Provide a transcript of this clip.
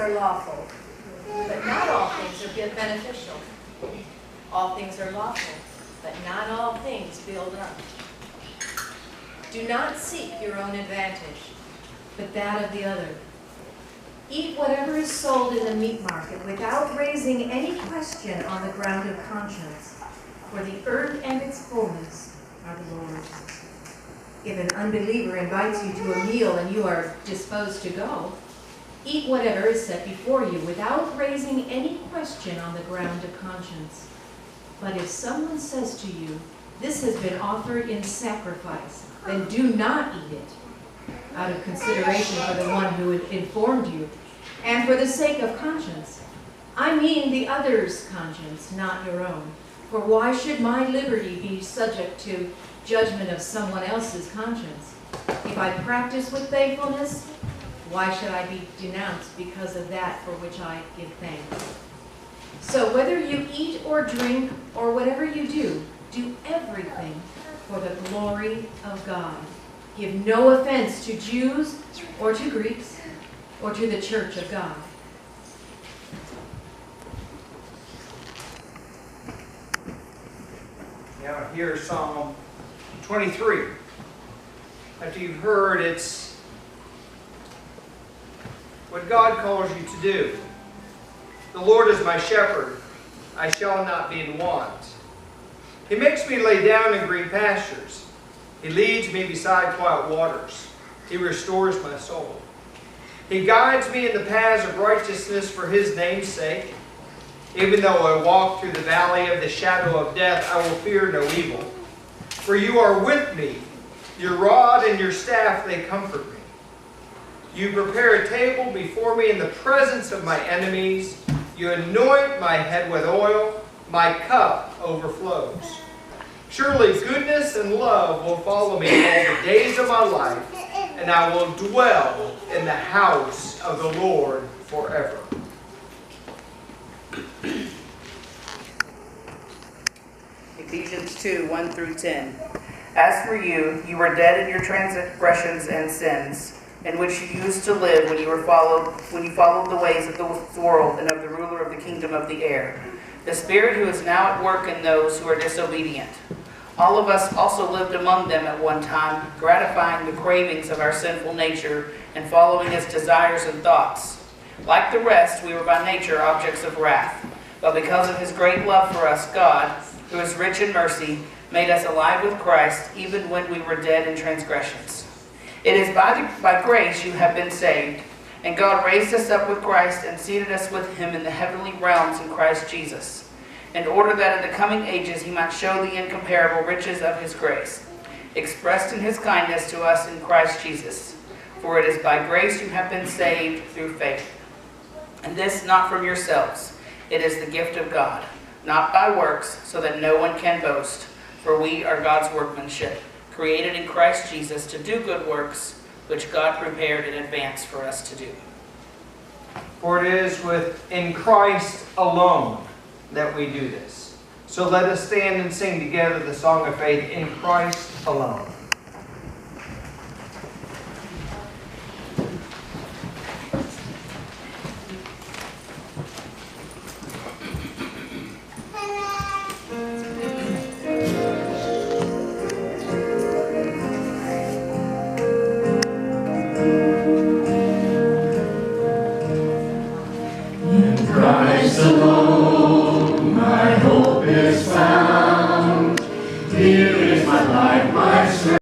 are lawful, but not all things are beneficial. All things are lawful, but not all things build up. Do not seek your own advantage, but that of the other. Eat whatever is sold in the meat market without raising any question on the ground of conscience, for the earth and its fullness are the Lord's. If an unbeliever invites you to a meal and you are disposed to go, eat whatever is set before you without raising any question on the ground of conscience. But if someone says to you, "This has been offered in sacrifice," then do not eat it, out of consideration for the one who informed you, and for the sake of conscience. I mean the other's conscience, not your own. For why should my liberty be subject to judgment of someone else's conscience? If I practice with faithfulness, why should I be denounced because of that for which I give thanks? So whether you eat or drink or whatever you do, do everything for the glory of God. Give no offense to Jews or to Greeks or to the church of God. Now here's Psalm 23. After you've heard, it's what God calls you to do. The Lord is my shepherd, I shall not be in want. He makes me lay down in green pastures. He leads me beside quiet waters. He restores my soul. He guides me in the paths of righteousness for his name's sake. Even though I walk through the valley of the shadow of death, I will fear no evil. For you are with me. Your rod and your staff, they comfort me. You prepare a table before me in the presence of my enemies. You anoint my head with oil. My cup overflows. Surely goodness and love will follow me all the days of my life, and I will dwell in the house of the Lord forever. Ephesians 2, 1 through 10. As for you, you were dead in your transgressions and sins, in which you used to live when you followed the ways of the world and of the ruler of the kingdom of the air, the spirit who is now at work in those who are disobedient. All of us also lived among them at one time, gratifying the cravings of our sinful nature and following its desires and thoughts. Like the rest, we were by nature objects of wrath. But because of his great love for us, God, who is rich in mercy, made us alive with Christ even when we were dead in transgressions. It is by grace you have been saved, and God raised us up with Christ and seated us with him in the heavenly realms in Christ Jesus, in order that in the coming ages he might show the incomparable riches of his grace, expressed in his kindness to us in Christ Jesus. For it is by grace you have been saved through faith. And this not from yourselves. It is the gift of God, not by works, so that no one can boast. For we are God's workmanship, created in Christ Jesus to do good works, which God prepared in advance for us to do. For it is in Christ alone that we do this. So let us stand and sing together the song of faith, in Christ alone. Christ alone, my hope is found.